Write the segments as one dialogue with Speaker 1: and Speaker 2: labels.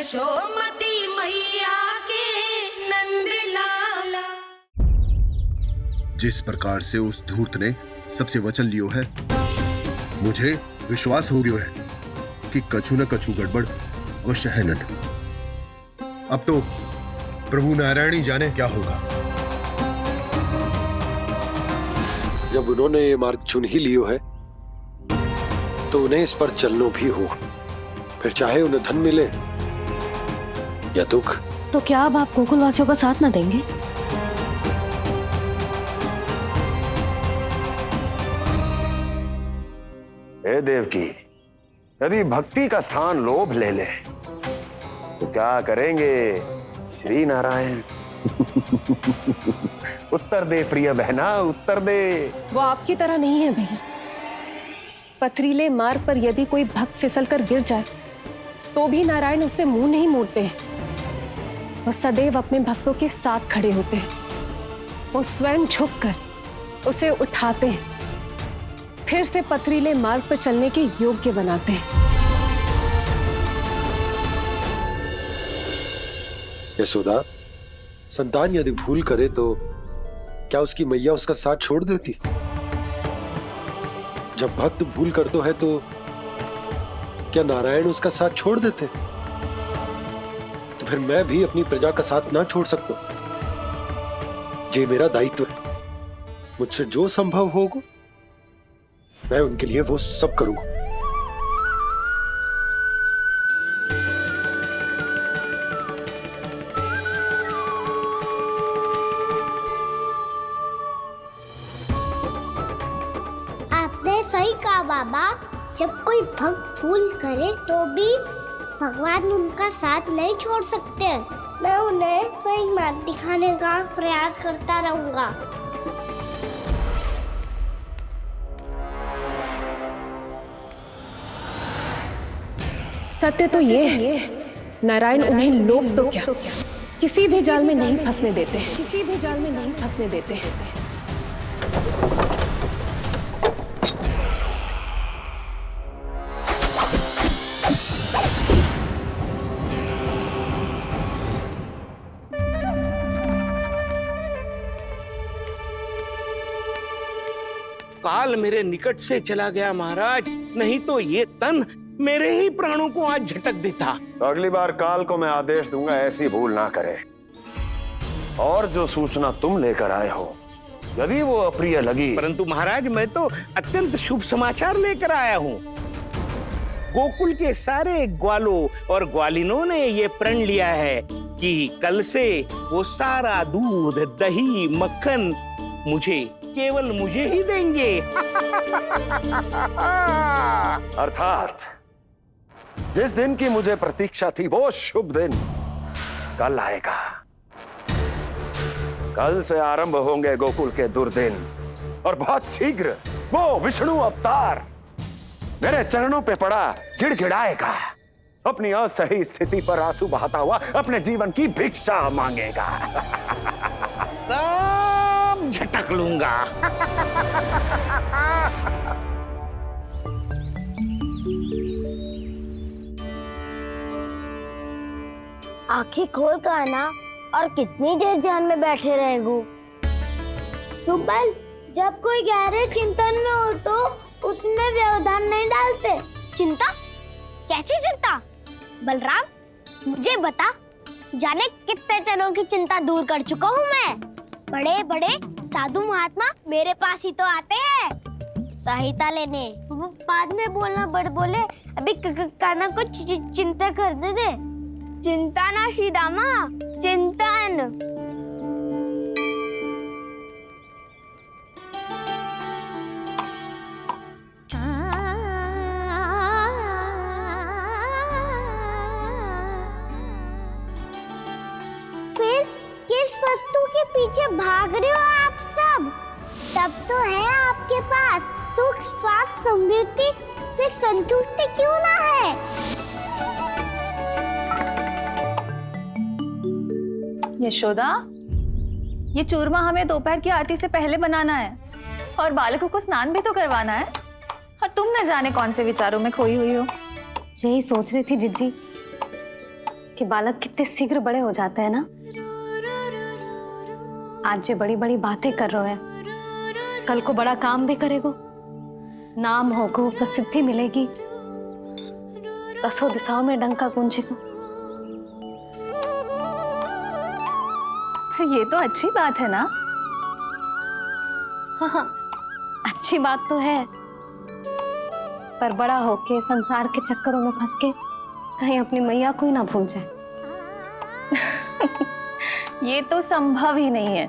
Speaker 1: यशोमती मैया के नंद लाला।
Speaker 2: जिस प्रकार से उस धूर्त ने सबसे वचन लियो है, मुझे विश्वास हो गयो है कि कछु न कछु गड़बड़ अवश्य है नंद। अब तो प्रभु नारायण ही जाने क्या होगा।
Speaker 3: जब उन्होंने ये मार्ग चुन ही लियो है तो उन्हें इस पर चलना भी हो, फिर चाहे उन्हें धन मिले या दुख।
Speaker 4: तो क्या अब आप गोकुलवासियों का साथ न देंगे?
Speaker 5: हे देवकी, यदि भक्ति का स्थान लोभ ले ले तो क्या करेंगे श्री नारायण? उत्तर दे प्रिय बहना, उत्तर दे।
Speaker 4: वो आपकी तरह नहीं है भैया। पथरीले मार्ग पर यदि कोई भक्त फिसलकर गिर जाए तो भी नारायण उससे मुंह नहीं मोड़ते हैं। वो सदैव अपने भक्तों के साथ खड़े होते हैं। वो स्वयं झुककर उसे उठाते हैं, फिर से पथरीले मार्ग पर चलने के योग्य बनाते हैं।
Speaker 3: यशोदा, संतान यदि भूल करे तो क्या उसकी मैया उसका साथ छोड़ देती? जब भक्त भूल करता है तो क्या नारायण उसका साथ छोड़ देते? तो फिर मैं भी अपनी प्रजा का साथ ना छोड़ सकता। ये मेरा दायित्व है। मुझसे जो संभव होगा मैं उनके लिए वो सब करूंगा।
Speaker 6: आपने सही कहा बाबा। जब कोई भक्त भूल करे तो भी भगवान उनका साथ नहीं छोड़ सकते। मैं उन्हें सही मार्ग दिखाने का प्रयास करता रहूंगा।
Speaker 4: सत्य तो ये है, नारायण उन्हें लोग तो क्या किसी भी जाल में नहीं फंसने देते हैं। किसी भी जाल में नहीं फंसने देते हैं।
Speaker 7: काल मेरे निकट से चला गया महाराज, नहीं तो ये तन मेरे ही प्राणों को आज झटक देता।
Speaker 5: तो अगली बार काल को मैं आदेश दूंगा ऐसी भूल ना करे। और जो सूचना तुम लेकर आए हो यदि वो अप्रिय लगी।
Speaker 7: परंतु महाराज, मैं तो अत्यंत शुभ समाचार लेकर आया हूँ। गोकुल के सारे ग्वालों और ग्वालिनों ने ये प्रण लिया है कि कल से वो सारा दूध, दही, मक्खन केवल मुझे ही देंगे।
Speaker 5: अर्थात जिस दिन की मुझे प्रतीक्षा थी वो शुभ दिन कल आएगा। कल से आरंभ होंगे गोकुल के दुर्दिन और बहुत शीघ्र वो विष्णु अवतार मेरे चरणों पे पड़ा गिड़गिड़ाएगा। अपनी असही स्थिति पर आंसू बहाता हुआ अपने जीवन की भिक्षा मांगेगा।
Speaker 7: सब झटक लूंगा।
Speaker 6: आंखें खोल कर आना। और कितनी देर ध्यान में बैठे रहेगो? सुबल, जब कोई गहरे चिंतन में हो तो उसमें व्यवधान नहीं डालते। चिंता? कैसी चिंता? बलराम, मुझे बता, जाने कितने जनों की चिंता दूर कर चुका हूँ मैं। बड़े बड़े साधु महात्मा मेरे पास ही तो आते हैं सहायता लेने। बाद में बोलना बड़ बोले, अभी काना को चिंता करने दे। चिंता ना श्रीदामा, चिंतन। फिर किस वस्तु के पीछे भाग रहे हो आप सब? सब तो है आपके पास। सुख, स्वास्थ्य, समृद्धि से संतुष्टि क्यों ना है?
Speaker 8: यशोदा, ये चूरमा हमें दोपहर की आरती से पहले बनाना है और बालकों को स्नान भी तो करवाना है। और तुम न जाने कौन से विचारों में खोई हुई हो।
Speaker 4: यही सोच रही थी जिज्जी
Speaker 8: कि बालक कितने शीघ्र बड़े हो जाते हैं ना। आज जो बड़ी बड़ी बातें कर रहे हैं, कल को बड़ा काम भी करेगो, नाम होगो, प्रसिद्धि मिलेगी, दसों दिशाओं में डंका गूंजेगो। ये तो अच्छी बात है ना। हाँ, अच्छी बात तो है, पर बड़ा होके संसार के चक्करों में फंस के कहीं अपनी मैया को ही ना भूल जाए। ये तो संभव ही नहीं है।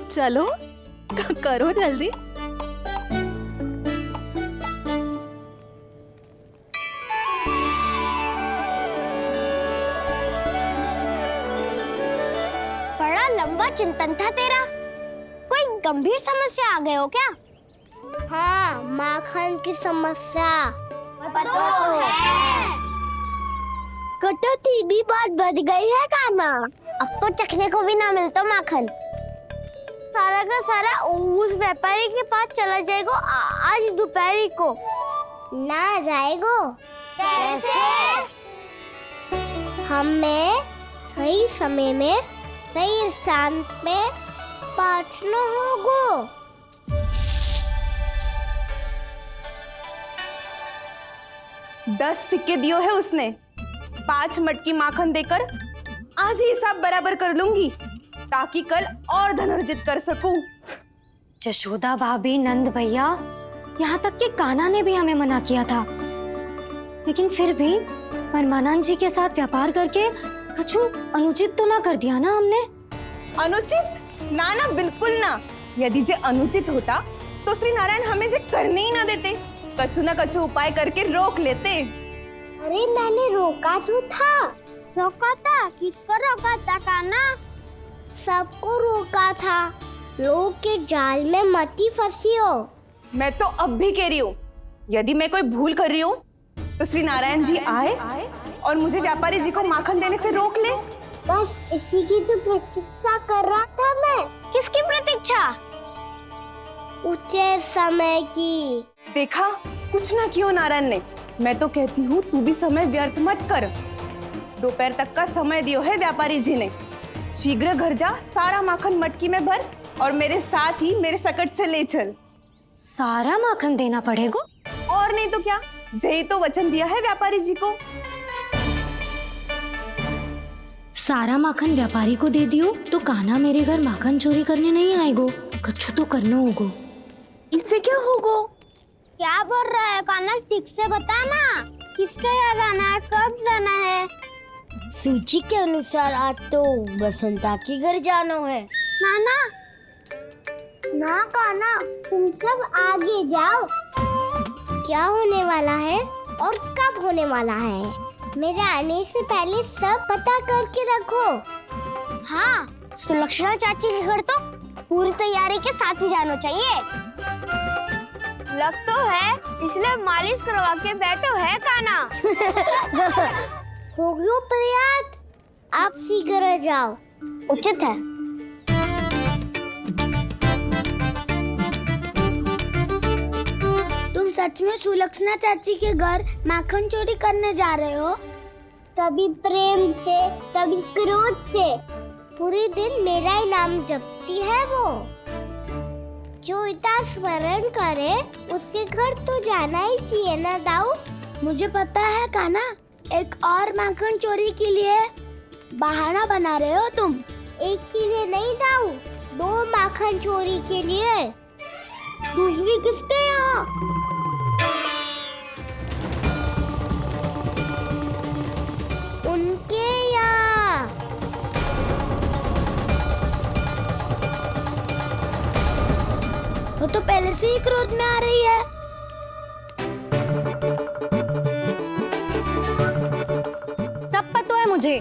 Speaker 4: चलो करो जल्दी।
Speaker 6: बड़ा लंबा चिंतन था तेरा। कोई गंभीर समस्या आ गए हो क्या? हाँ, माखन की समस्या तो है। कटौती भी बहुत बढ़ गई है काना। अब तो चखने को भी ना मिलता माखन। सारा का सारा उस व्यापारी के पास चला जाएगा आज दोपहर को। ना जाएगो? कैसे? हमें सही समय में सही स्थान पे पहुंचना होगा।
Speaker 9: दस सिक्के दियो है उसने। 5 मटकी माखन देकर आज ही हिसाब बराबर कर लूंगी, ताकि कल और धन अर्जित कर सकूं।
Speaker 10: जशोदा भाभी, नंद भैया, यहाँ तक कि कान्हा ने भी हमें मना किया था, लेकिन फिर भी परमानंद जी के साथ व्यापार करके कछु अनुचित तो ना कर दिया ना हमने?
Speaker 9: अनुचित? ना ना, बिल्कुल ना। यदि जे अनुचित होता तो श्री नारायण हमें जे करने ही ना देते, कछु ना कछु उपाय करके रोक लेते।
Speaker 6: अरे मैंने रोका तो था। रोका था? किसको रोका था काना? सबको रोका था। लोग के जाल में मती फंसी हो।
Speaker 9: मैं तो अब भी कह रही हूँ, यदि मैं कोई भूल कर रही हूँ तो श्री नारायण जी आए और मुझे व्यापारी जी को माखन देने से रोक ले।
Speaker 6: बस इसी की तो प्रतीक्षा कर रहा था मैं। किसकी प्रतीक्षा? उचित समय की।
Speaker 9: देखा, कुछ ना किया नारायण ने। मैं तो कहती हूँ तू भी समय व्यर्थ मत कर। दोपहर तक का समय दियो है व्यापारी जी ने। शीघ्र घर जा, सारा माखन मटकी में भर और मेरे साथ ही मेरे सकट से ले चल।
Speaker 10: सारा माखन देना पड़ेगा?
Speaker 9: और नहीं तो क्या, जय तो वचन दिया है व्यापारी जी को।
Speaker 10: सारा माखन व्यापारी को दे दियो तो कान्हा मेरे घर माखन चोरी करने नहीं आएगो। कछु तो करना होगा।
Speaker 9: इससे क्या होगा?
Speaker 6: क्या बोल रहा है कान्हा? ठीक से बता ना। किसका यहाँ जाना है, कब जाना है? सूची के अनुसार आज तो बसंता के घर जाना है। नाना, ना कान्हा, तुम सब आगे जाओ। क्या होने वाला है और कब होने वाला है, मेरे आने से पहले सब पता करके रखो। हाँ, सुलक्षणा चाची के घर तो पूरी तैयारी के साथ ही जाना चाहिए। लग तो है, इसलिए मालिश करवा के बैठो है कान्हा। हो गयो प्रयास, आप शीघ्र जाओ, उचित है। तुम सच में सुलक्षणा चाची के घर माखन चोरी करने जा रहे हो? कभी प्रेम से, कभी क्रोध से, पूरे दिन मेरा ही नाम जपती है वो। जो इतना स्मरण करे उसके घर तो जाना ही चाहिए ना दाऊ। मुझे पता है कान्हा, एक और माखन चोरी के लिए बहाना बना रहे हो तुम। एक के लिए नहीं दाऊ, 2 माखन चोरी के लिए। दूसरी किसके यहाँ? उनके यहाँ। वो तो पहले से ही क्रोध में आ रही है।
Speaker 10: सब पता है मुझे।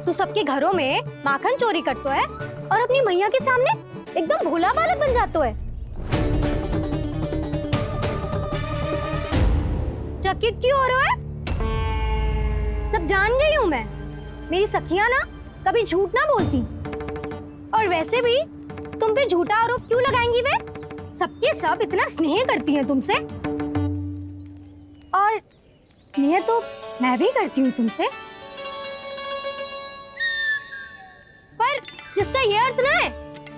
Speaker 10: तू सबके घरों में माखन चोरी करतो है और अपनी मैया के सामने एकदम भोला बालक बन जातो है। चकित क्यों हो रहा है? सब जान गई हूं मैं। मेरी सखियां ना कभी झूठ ना बोलती, और वैसे भी तुम पे झूठा आरोप क्यों लगाएंगी वे? सबके सब इतना स्नेह करती हैं तुमसे, और स्नेह तो मैं भी करती हूँ तुमसे, पर जिसका ये अर्थ ना है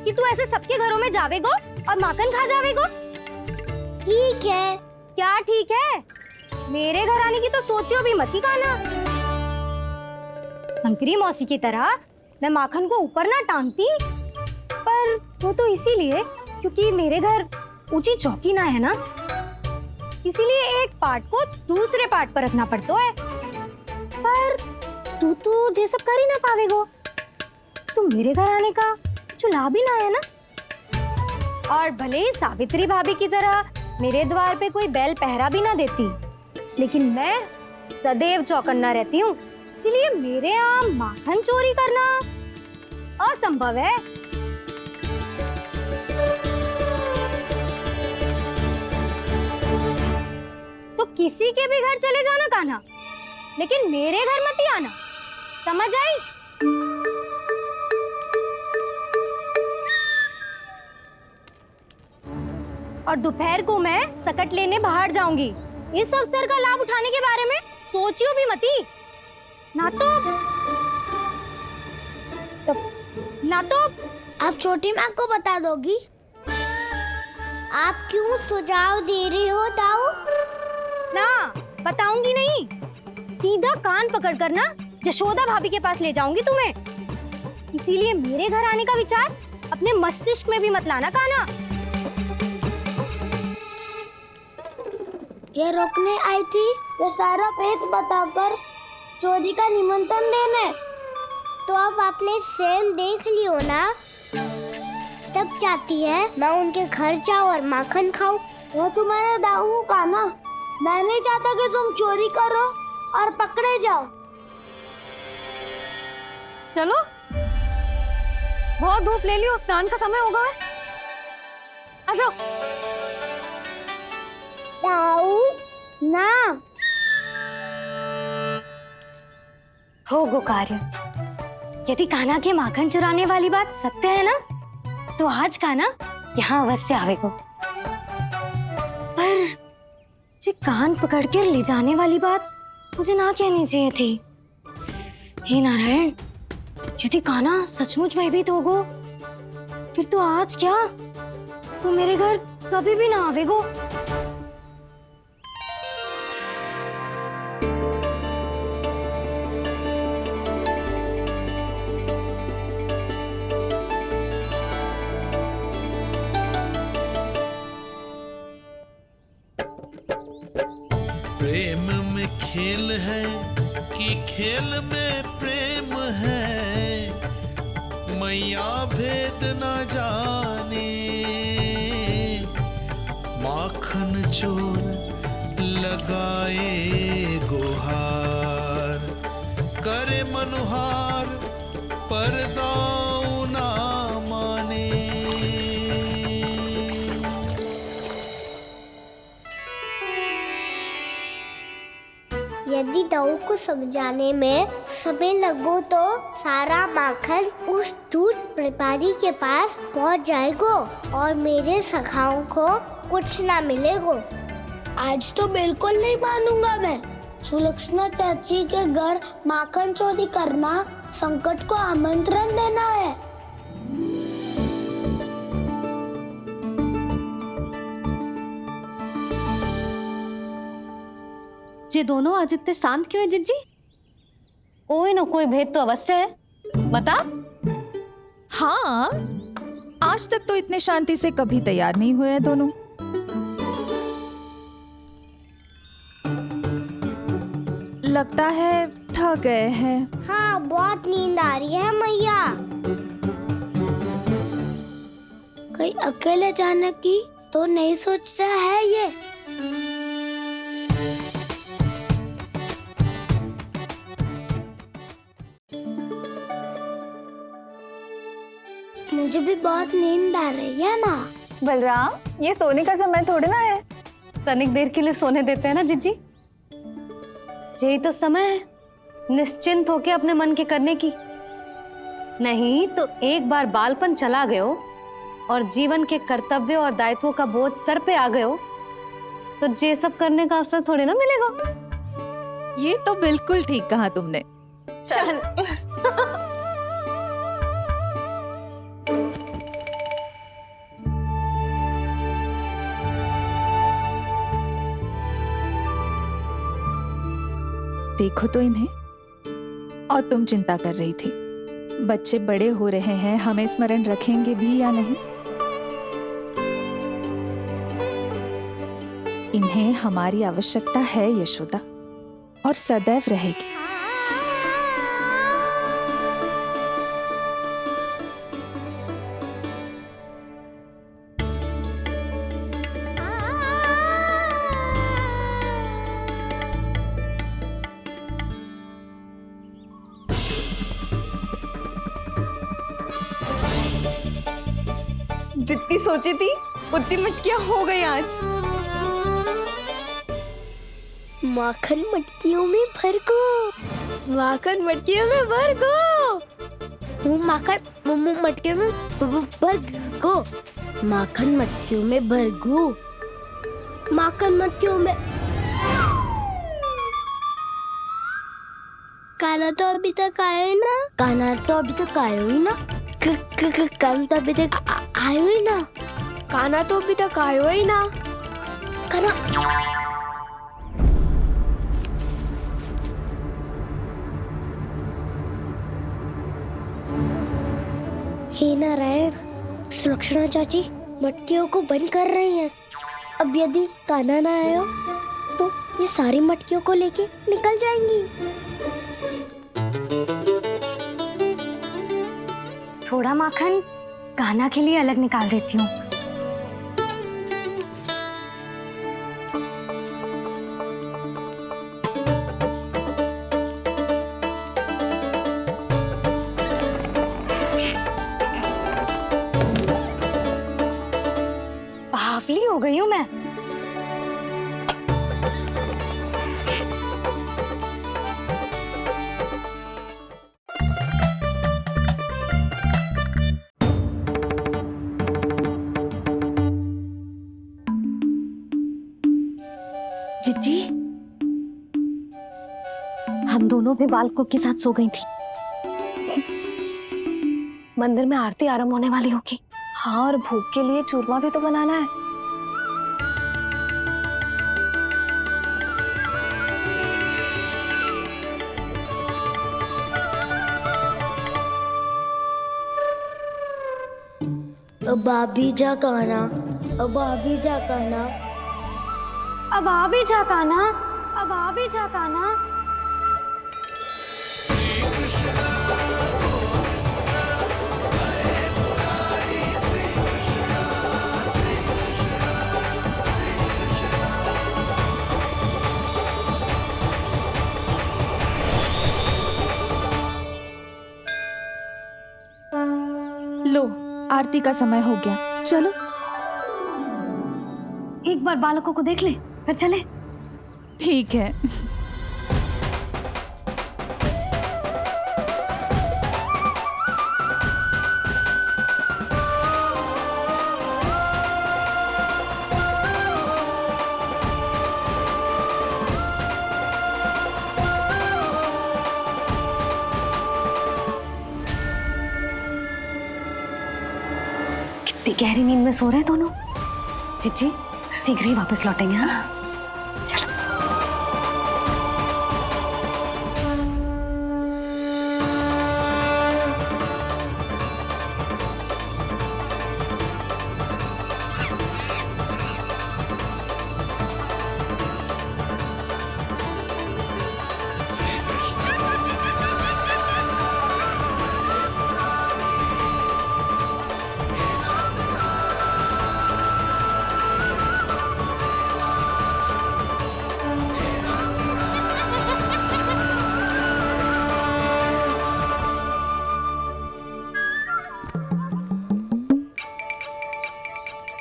Speaker 10: कि तू ऐसे सबके घरों में जावेगो और माखन खा जावेगो। ठीक है। क्या ठीक है? मेरे घर आने की तो सोचियो भी मत ही खाना। शंकरी मौसी की तरह मैं माखन को ऊपर ना टांगती, पर वो तो इसीलिए क्योंकि मेरे घर ऊंची चौकी ना है ना, इसीलिए एक पार्ट को दूसरे पार्ट पर रखना पड़ता है। पर तू तो ये सब कर ही ना पावेगो, तो मेरे घर आने का कुछ लाभ ही ना है ना। और भले ही सावित्री भाभी की तरह मेरे द्वार पे कोई बैल पहरा भी ना देती, लेकिन मैं सदैव चौकन्ना रहती हूँ, इसलिए मेरे यहाँ माखन चोरी करना असंभव है। तो किसी के भी घर चले जाना कान्हा, लेकिन मेरे घर मत ही आना, समझ आई? और दोपहर को मैं सकट लेने बाहर जाऊंगी। इस अवसर का लाभ उठाने के बारे में सोचियो भी मती, ना तो
Speaker 6: आप छोटी माँ को बता दोगी? आप क्यों सुझाव दे रही हो दाऊ?
Speaker 10: ना बताऊंगी नहीं, सीधा कान पकड़ कर ना जशोदा भाभी के पास ले जाऊंगी तुम्हें। इसीलिए मेरे घर आने का विचार अपने मस्तिष्क में भी मत लाना कान्हा।
Speaker 6: ये रोकने आई थी ये सारा भेद बताकर चोरी का निमंत्रण देने। तो अब आपने सेम देख लियो ना, तब चाहती है मैं उनके घर जाऊँ और माखन खाऊं। वो तुम्हारा दाऊ का ना, मैं नहीं चाहता कि तुम चोरी करो और पकड़े जाओ।
Speaker 9: चलो, बहुत धूप ले लियो, स्नान का समय होगा। आ जाओ।
Speaker 6: दाऊ ना
Speaker 10: हो गो कार्य। यदि कान्हा के माखन चुराने वाली बात सत्य है ना, तो आज कान्हा यहाँ अवश्य आवेगो। पर जे कान पकड़ कर ले जाने वाली बात मुझे ना कहनी चाहिए थी। हे नारायण, यदि कान्हा सचमुच भयभीत होगो, फिर तो आज क्या, वो मेरे घर कभी भी ना आवेगो।
Speaker 11: प्रेम में खेल है कि खेल में प्रेम है, मैया भेद न जाने। माखन चोर लगाए गुहार, करे मनुहार पर दाऊ ना माने।
Speaker 6: यदि दाऊ को समझाने में समय लगो तो सारा माखन उस दूध व्यापारी के पास पहुंच जाएगो और मेरे सखाओं को कुछ ना मिलेगो। आज तो बिल्कुल नहीं मानूंगा मैं। सुलक्षणा चाची के घर माखन चोरी करना संकट को आमंत्रण देना है।
Speaker 10: ये दोनों आज इतने शांत क्यों है जिज्जी? कोई ना कोई भेद तो अवश्य है, बता।
Speaker 8: हाँ, आज तक तो इतने शांति से कभी तैयार नहीं हुए हैं दोनों। लगता है थक गए हैं।
Speaker 6: हाँ, बहुत नींद आ रही है मैया। कहीं अकेले जाने की तो नहीं सोच रहा है ये? मुझे भी बहुत नींद आ रही है माँ।
Speaker 8: बलराम, ये सोने का समय थोड़े ना है।
Speaker 10: तनिक देर के लिए सोने देते हैं ना जिज्जी। यही तो समय है निश्चिंत होके अपने मन के करने की। नहीं तो एक बार बालपन चला गयो और जीवन के कर्तव्यों और दायित्वों का बोझ सर पे आ गयो, तो ये सब करने का अवसर थोड़े ना मिलेगा।
Speaker 8: ये तो बिल्कुल ठीक कहा तुमने। चल। देखो तो इन्हें। और तुम चिंता कर रही थी बच्चे बड़े हो रहे हैं, हमें स्मरण रखेंगे भी या नहीं। इन्हें हमारी आवश्यकता है यशोदा, और सदैव रहेगी।
Speaker 9: जितनी सोची थी उतनी मटकियां हो गई आज।
Speaker 6: माखन मटकियों में भर को, माखन मटकियों में भर को, माखन मटकियों में भर को, माखन मटकियों में भर को, माखन मटकियों में। काना तो अभी तक आया ही ना, काना तो अभी तक आया ही ना, काना तो अभी तक आयो ही ना, काना तो अभी तक आयो ही ना, काना। हे नारायण, सुलक्षणा चाची मटकियों को बंद कर रही हैं। अब यदि काना ना आया तो ये सारी मटकियों को लेके निकल जाएंगी।
Speaker 10: थोड़ा माखन कान्हा के लिए अलग निकाल देती हूँ। बावली हो गई हूँ मैं। जिज्जी, हम दोनों भी बालकों के साथ सो गई थी। मंदिर में आरती आरंभ होने वाली होगी।
Speaker 4: हाँ, और भोग के लिए चूरमा भी तो बनाना है।
Speaker 6: अब आ भी जा काना, अब आ भी जा काना,
Speaker 10: अब आ भी जा कान्हा, अब आ भी जा कान्हा।
Speaker 8: लो, आरती का समय हो गया, चलो।
Speaker 10: एक बार बालकों को देख ले, फिर चले।
Speaker 8: ठीक है।
Speaker 10: कितनी गहरी नींद में सो रहे हैं दोनों। जिज्जी शीघ्र ही वापस लौटेंगे। हाँ, चलो।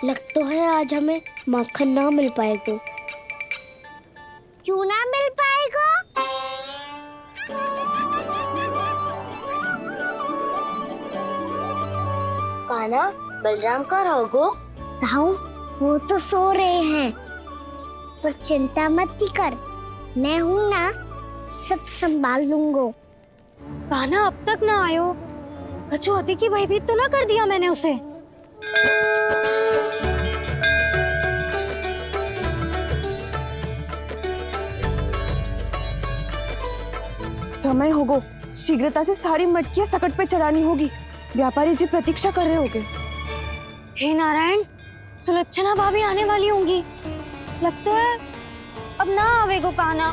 Speaker 6: लग तो है आज हमें माखन ना मिल पाएगा। क्यों ना मिल पाएगा? कान्हा, बलराम का रहोगो? ताऊ, वो तो सो रहे हैं, पर चिंता मत कर, मैं हूँ ना, संभाल लूंगा।
Speaker 10: कान्हा अब तक ना आयो, कछु अति की भयभीत तो ना कर दिया मैंने उसे?
Speaker 9: समय होगो, शीघ्रता से सारी मटकियां सकट पे चढ़ानी होगी। व्यापारी जी प्रतीक्षा कर रहे होंगे।
Speaker 10: हे नारायण, सुलक्षणा भाभी आने वाली होंगी। लगता है अब ना आवेगो कान्हा।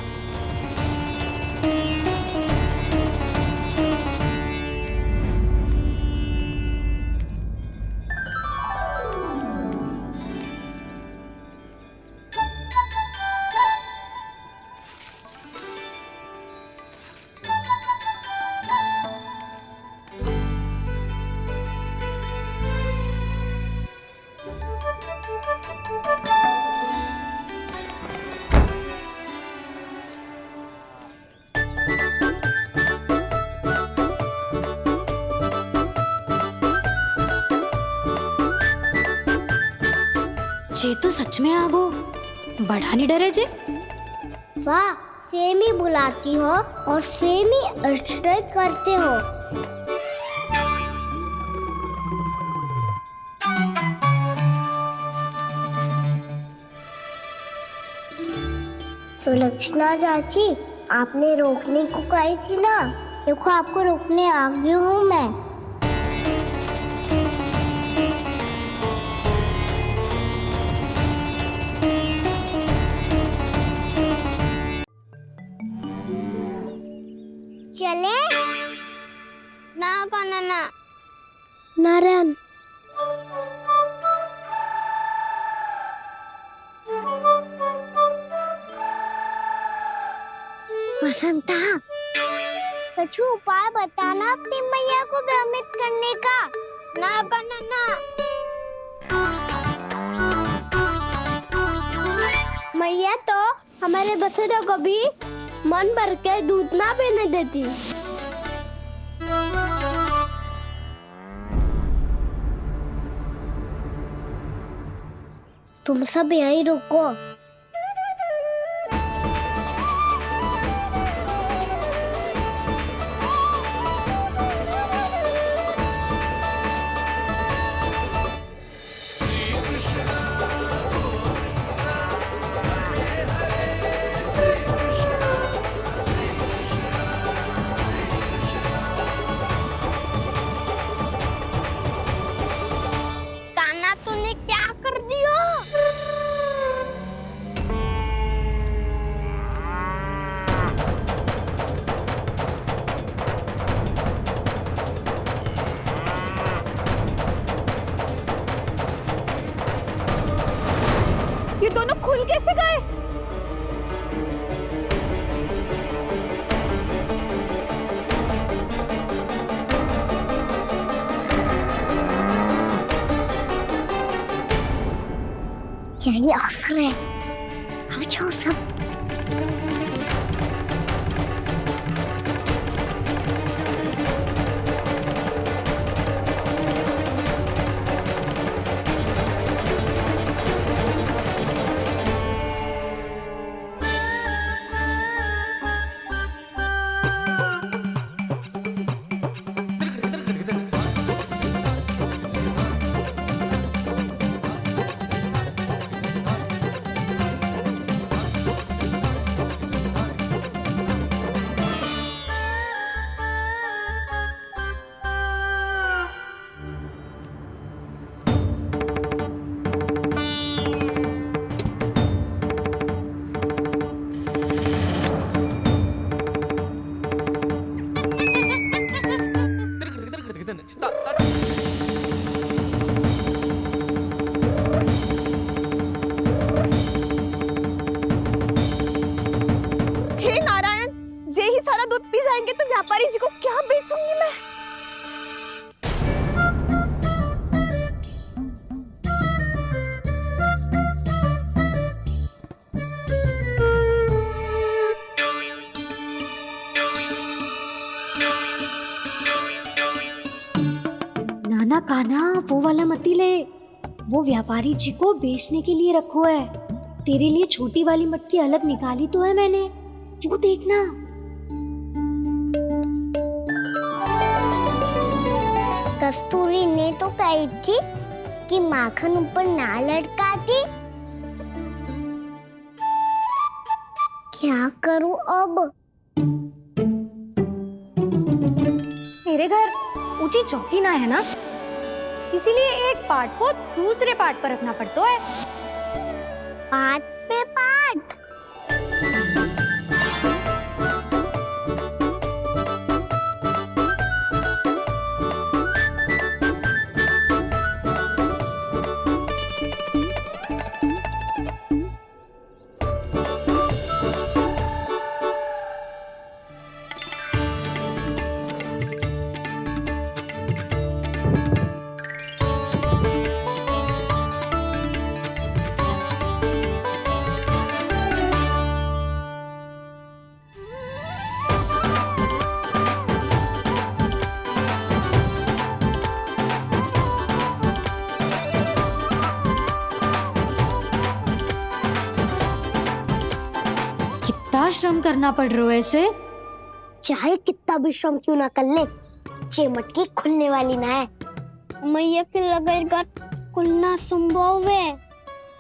Speaker 10: जे तो सच में आगो, बड़ा नहीं डरे जे।
Speaker 6: वाह, सेम ही बुलाती हो और सेम ही अर्चट करते हो। सुलक्षणा चाची, आपने रोकने को कही थी ना, देखो आपको रोकने आ गई हूँ मैं। चले ना कान्हा ना। नारायण, बसंता, कछु उपाय बताना अपनी मैया को भ्रमित करने का। ना कान्हा ना। मैया तो हमारे बसेरा को भी मन भर के दूध ना पीने देती। तुम सब यहीं रुको।
Speaker 9: ये दोनों खुल कैसे गए?
Speaker 6: यही अवसर है, आ जाओ सब।
Speaker 9: व्यापारी जी को क्या बेचूंगी मैं?
Speaker 10: नाना कान्हा वो वाला मती ले, वो व्यापारी जी को बेचने के लिए रखो है। तेरे लिए छोटी वाली मटकी अलग निकाली तो है मैंने, वो देखना।
Speaker 6: कस्तूरी ने तो कही थी कि माखन ऊपर ना लटकाती। क्या करूं अब?
Speaker 10: मेरे घर ऊंची चौकी ना है ना, इसीलिए एक पार्ट को दूसरे पार्ट पर रखना पड़ता है।
Speaker 6: पार्ट पे पार्ट।
Speaker 10: कितना श्रम करना पड़ रहा है इसे।
Speaker 6: चाहे कितना भी श्रम क्यों ना कर ले, ये मटकी खुलने वाली ना है। मैया के लगेगा खुलना संभव है।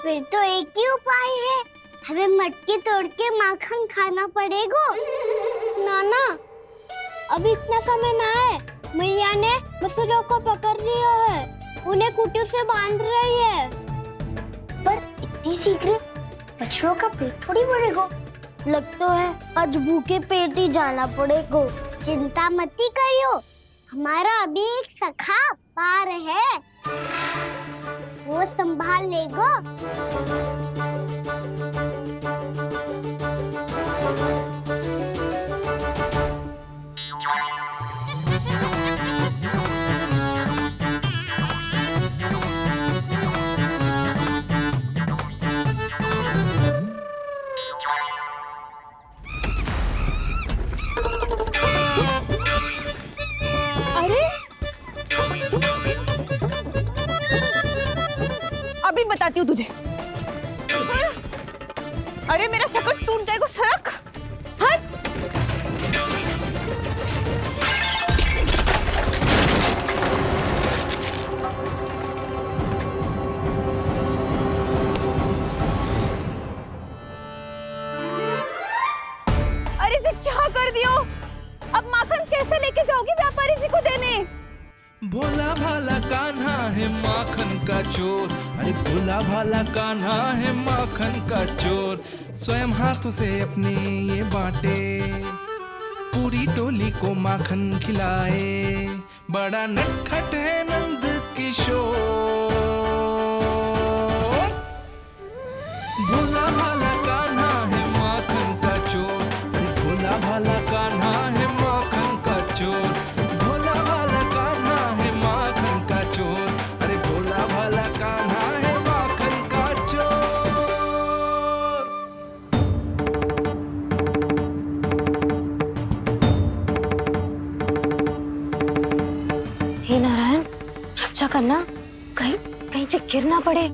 Speaker 6: फिर तो एक ही उपाय है, हमें मटकी तोड़ के माखन खाना पड़ेगा। नाना, अभी इतना समय ना है। मैया ने बछड़ों को पकड़ लिया है, उन्हें कुटिया से बांध रही है। पर इतनी शीघ्र बछड़ों का पेट थोड़ी भरेगा। लगता है आज भूखे पेट ही जाना पड़ेगा। चिंता मत करियो, हमारा अभी एक सखा पार है, वो संभाल लेगा।
Speaker 9: अभी बताती हूँ तुझे। अरे मेरा शकट टूट जाएगा, सरक हट। अरे जी क्या कर दियो? अब माखन कैसे लेके जाओगी व्यापारी जी को देने?
Speaker 11: भोला भाला कान्हा है माखन का चोर, अरे भोला भाला कान्हा है माखन का चोर। स्वयं हाथों से अपने ये बांटे, पूरी टोली को माखन खिलाए। बड़ा नटखट है नंद किशोर। भोला भाला कान्हा है माखन का चोर, अरे भोला भाला कान्हा है माखन का चोर।
Speaker 10: करना, कहीं कहीं से गिर ना पड़े।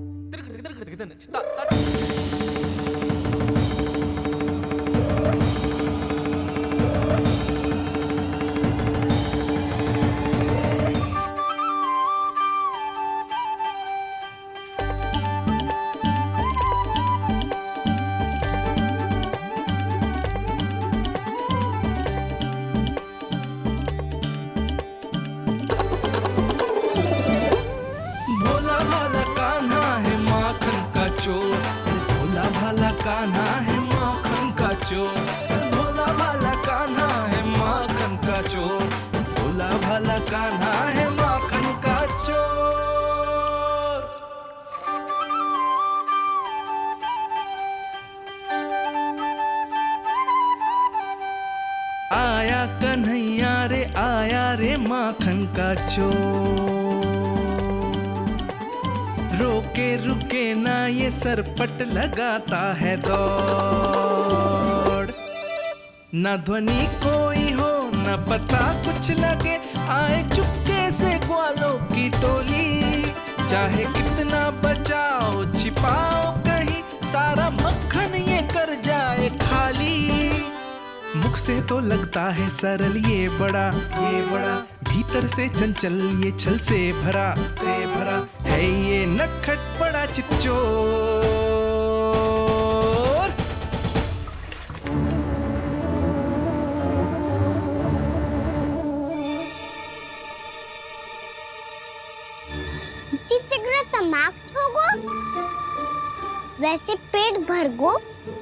Speaker 11: भोला भाला कान्हा है माखन का चोर, भोला भाला कान्हा है माखन का चोर। भोला भाला कान्हा है माखन का चोर। आया कन्हैया रे आया रे माखन का चोर। रोके रुके ना ये सरपट लगाता है दौड़। ना ध्वनि कोई हो ना पता कुछ लगे, आए चुपके से ग्वालों की टोली। चाहे कितना बचाओ छिपाओ कहीं, सारा मक्खन ये कर जाए खाली। मुख से तो लगता है सरल ये बड़ा भीतर से चंचल ये छल से भरा है ये नटखट बड़ा चिच्चोर।
Speaker 6: शीघ्र समाप्त होगो, वैसे पेट भर गो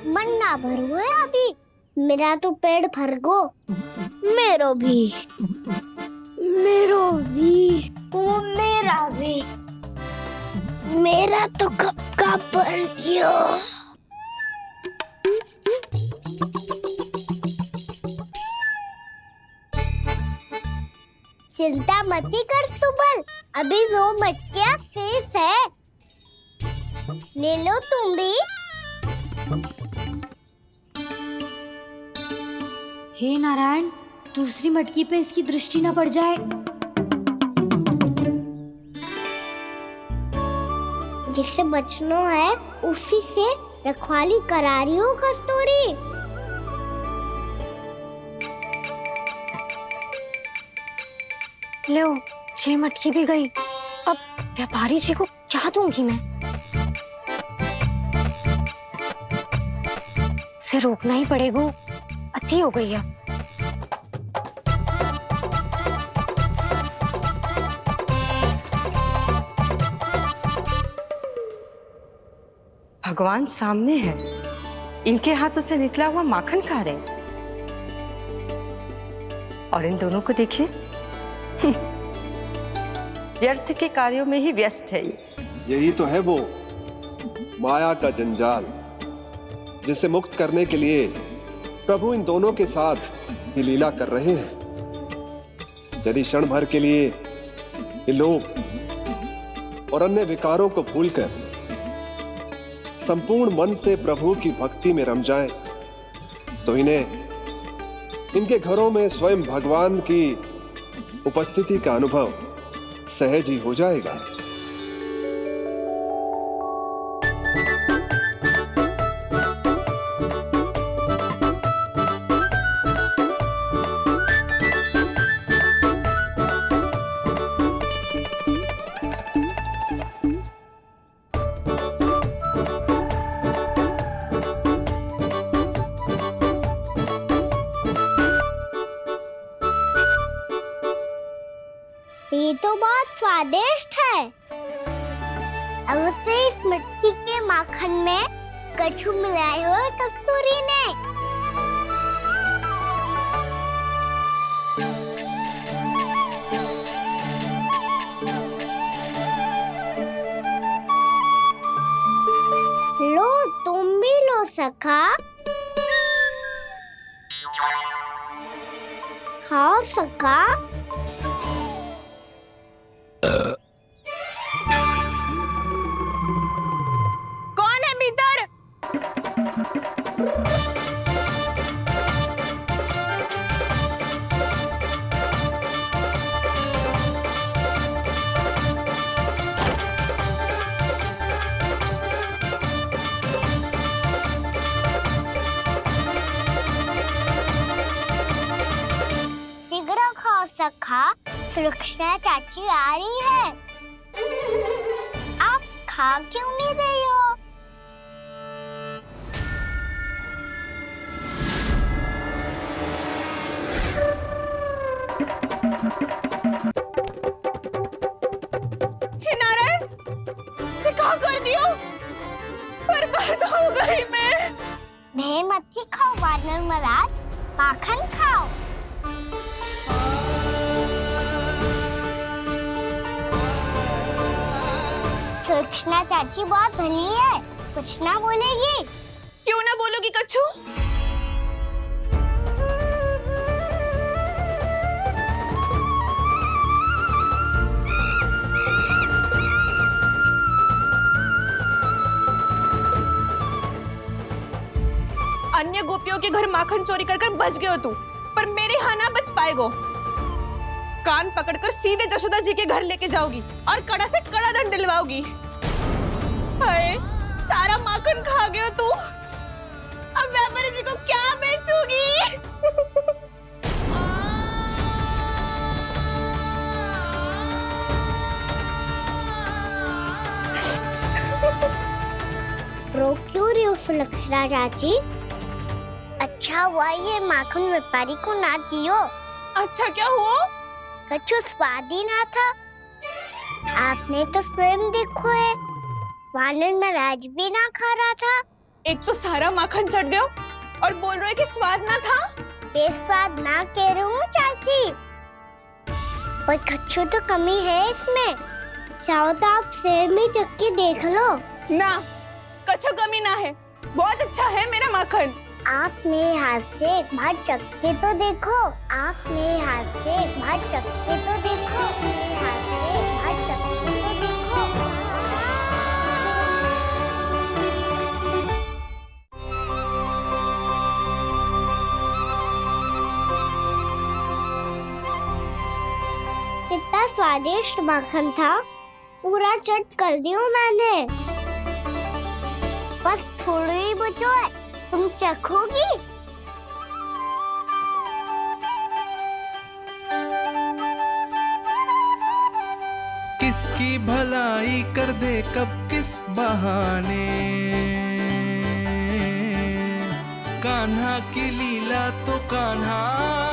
Speaker 6: मन ना भरो है अभी। मेरा तो पेट भर गो, मेरो भी ओ मेरा भी, मेरा तो कब का भर गयो। चिंता मती कर सुबल, अभी 2 मटकियाँ शेष है, ले लो तुम भी।
Speaker 10: हे नारायण, दूसरी मटकी पे इसकी दृष्टि न पड़ जाए।
Speaker 6: जिससे बचना है उसी से रखवाली करा रही हो कस्तूरी।
Speaker 10: लो, ये मटकी भी गई। अब व्यापारी जी को क्या दूंगी मैं? इसे रोकना ही पड़ेगा, अति हो गई है।
Speaker 12: भगवान सामने है, इनके हाथों से निकला हुआ माखन खा रहे हैं। और इन दोनों को देखिए, व्यर्थ के कार्यों में ही व्यस्त है।
Speaker 3: यही तो है वो माया का जंजाल, जिसे मुक्त करने के लिए प्रभु इन दोनों के साथ ये लीला कर रहे हैं। यदि क्षण भर के लिए ये लोग और अन्य विकारों को भूलकर संपूर्ण मन से प्रभु की भक्ति में रम जाएं, तो इन्हें इनके घरों में स्वयं भगवान की उपस्थिति का अनुभव सहज ही हो जाएगा।
Speaker 6: ये तो बहुत स्वादिष्ट है। अवश्य इस मिट्टी के माखन में कछु मिलाए हुए कस्तूरी ने। लो, तुम भी लो सखा, खाओ सखा।
Speaker 9: कौन है भीतर?
Speaker 6: शीघ्र खाओ सखा, सुलक्षणा चाची आ रही है। आप खा क्यों नहीं रही हो?
Speaker 9: हे नारायण, ये क्या कर दियो? बर्बाद हो गई मैं
Speaker 6: मच्छी खाओ वानर महाराज, माखन खाओ। सुलक्षणा चाची बहुत भली है, कुछ ना बोलेगी।
Speaker 9: क्यों ना बोलोगी कच्छू? अन्य गोपियों के घर माखन चोरी कर बच गए हो तू, पर मेरे यहाँ ना बच पाएगो। कान पकड़कर सीधे जशोदा जी के घर लेके जाओगी और कड़ा से कड़ा दंड दिलवाओगी। हाय, सारा माखन खा गए हो तू, अब व्यापारी जी को क्या बेचोगी?
Speaker 6: सुलक्षणा चाची, अच्छा हुआ ये माखन व्यापारी को ना दियो।
Speaker 9: अच्छा क्या हुआ?
Speaker 6: कछु स्वाद ही ना था। आपने तो स्वयं देखो है, वानर नाराज भी ना खा रहा था।
Speaker 9: एक तो सारा माखन चढ़ गयो और बोल रहे कि स्वाद ना था।
Speaker 6: बेस्वाद ना कह रही हूँ चाची, पर कछु तो कमी है इसमें। चाहो तो आप शहर में चख के देख लो।
Speaker 9: ना, कछु कमी ना है, बहुत अच्छा है मेरा माखन।
Speaker 6: आप मेरे हाथ से एक बार चख के तो देखो। आप मेरे हाथ से एक बार चख के तो देखो। मेरे हाथ से एक बार चख के तो देखो। कितना स्वादिष्ट माखन था, पूरा चट कर दियो मैंने। बस थोड़ी ही बचो है, तुम चखोगी?
Speaker 11: किसकी भलाई कर दे कब किस बहाने, कान्हा की लीला तो कान्हा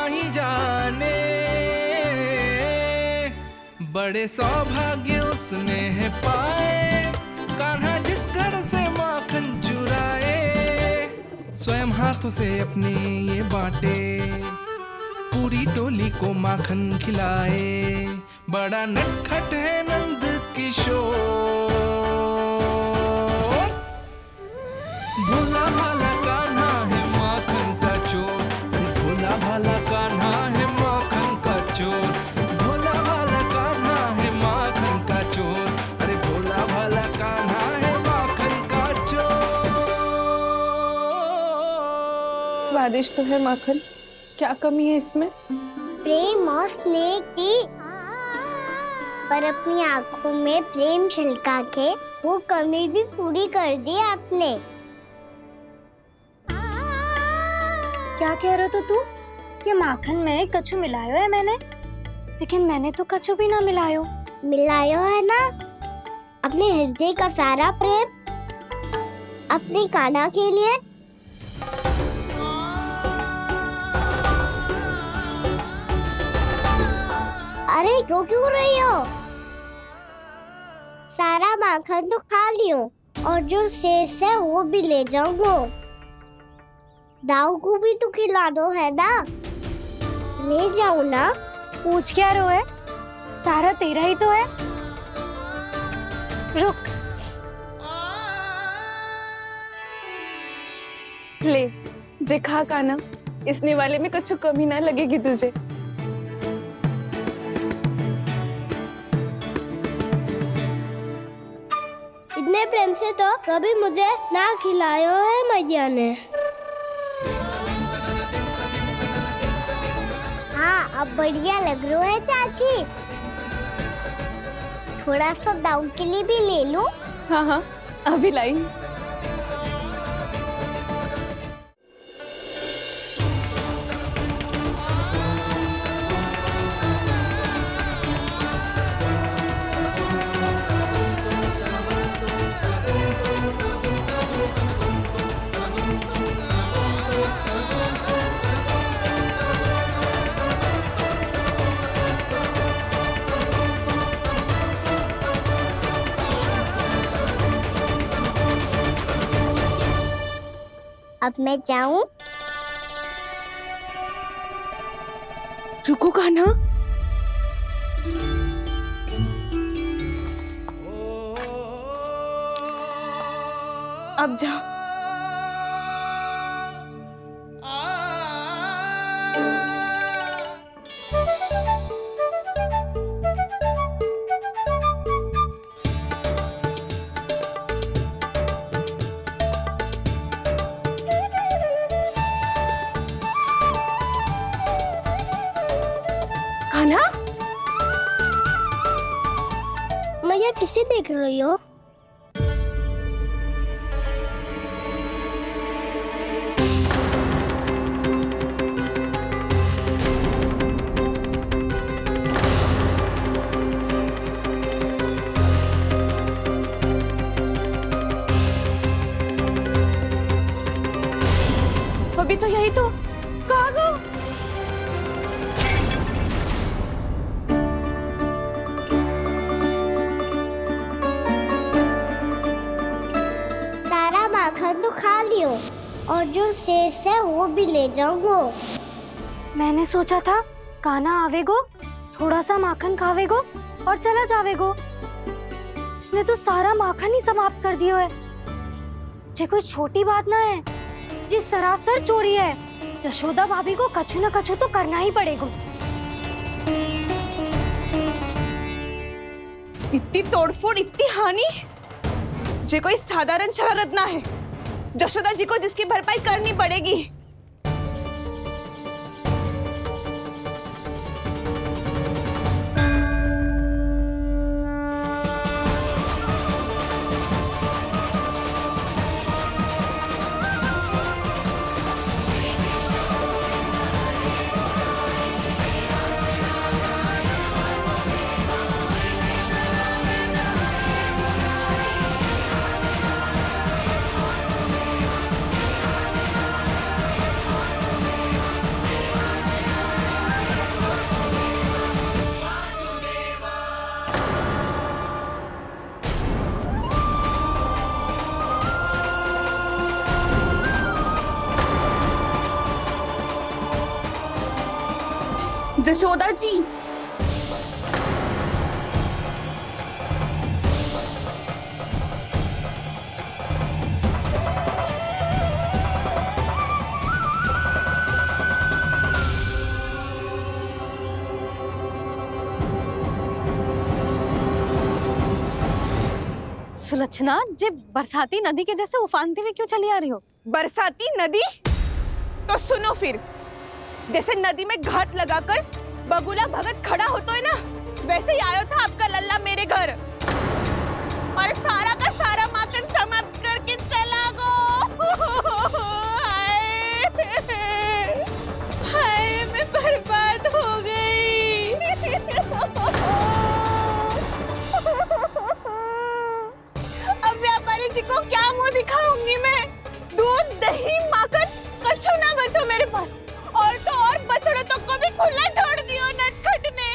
Speaker 11: ही जाने। बड़े सौभाग्य उसने है पाए, कान्हा जिस घर से माखन चुराए। स्वयं हाथों से अपने ये बांटे, पूरी टोली को माखन खिलाए। बड़ा नटखट है नंद किशोर, भोला भाला कान्हा है माखन का चोर। भोला भाला कान्हा है माखन का चोर। भोला भाला कान्हा है माखन का चोर। अरे भोला भाला कान्हा है माखन का चोर।
Speaker 9: स्वादिष्ट तो है माखन, क्या कमी है इसमें?
Speaker 6: प्रेम और स्नेह की, पर अपनी आंखों में प्रेम छलका के वो कमी भी पूरी कर दी आपने।
Speaker 10: क्या कह रहे हो तू? ये माखन में कछु मिलायो है मैंने, लेकिन मैंने तो कछु भी ना मिलायो।
Speaker 6: मिलायो है ना अपने हृदय का सारा प्रेम अपनी कान्हा के लिए। अरे रो क्यों रही हो? सारा माखन तो खा लियो और जो शेष है वो भी ले जाऊंगा। दाऊ को भी तो खिला दो है ना, ले जाओ ना।
Speaker 10: पूछ क्या रो है, सारा तेरा ही तो है। रुक,
Speaker 9: ले जे खा कान्हा, इसने वाले में कछु कमी ना लगेगी तुझे।
Speaker 6: इतने प्रेम से तो कभी मुझे ना खिलायो है मैया ने। हाँ, अब बढ़िया लग रहा है चाची। थोड़ा सा दाऊ के लिए भी ले लो।
Speaker 9: हाँ हाँ, अभी लाई।
Speaker 6: अब मैं जाऊं?
Speaker 9: रुको कान्हा, अब जाओ। कान्हा,
Speaker 6: मैया किसे देख रही हो? जो शेष है वो भी ले जाऊंगा।
Speaker 10: मैंने सोचा था कान्हा आवेगो, थोड़ा सा माखन खावेगो और चला जावेगो। इसने तो सारा माखन ही समाप्त कर दिया है। ये कोई छोटी बात ना है, जी सरासर चोरी है। यशोदा भाभी को कछु न कछु तो करना ही पड़ेगा।
Speaker 9: इतनी तोड़फोड़, इतनी हानि, ये कोई साधारण शरारत ना है। यशोदा जी को जिसकी भरपाई करनी पड़ेगी। यशोदा जी,
Speaker 10: सुलक्षणा, जे बरसाती नदी के जैसे उफानते हुए क्यों चली आ रही हो?
Speaker 9: बरसाती नदी? तो सुनो फिर, जैसे नदी में घाट लगाकर बगुला भगत खड़ा होता है ना, वैसे ही आया था आपका लल्ला मेरे घर और सारा का सारा माखन समाप्त करके चला गो। हाय, मैं बर्बाद हो गई। अब व्यापारी जी को क्या मुंह दिखाऊंगी मैं? दूध, दही, माखन कछु ना बचो मेरे पास। और तो और बछड़े तो को भी खुला छोड़ दियो नटखट ने।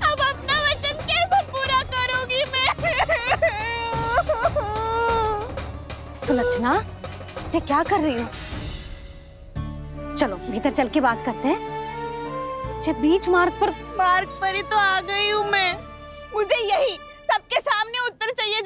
Speaker 9: अब अपना वचन कैसे पूरा करूंगी मैं?
Speaker 10: सुलक्षणा, ये क्या कर रही हो? चलो भीतर चल के बात करते हैं। ये बीच मार्ग पर
Speaker 9: ही तो आ गई हूँ मैं। मुझे यही सबके सामने उत्तर चाहिए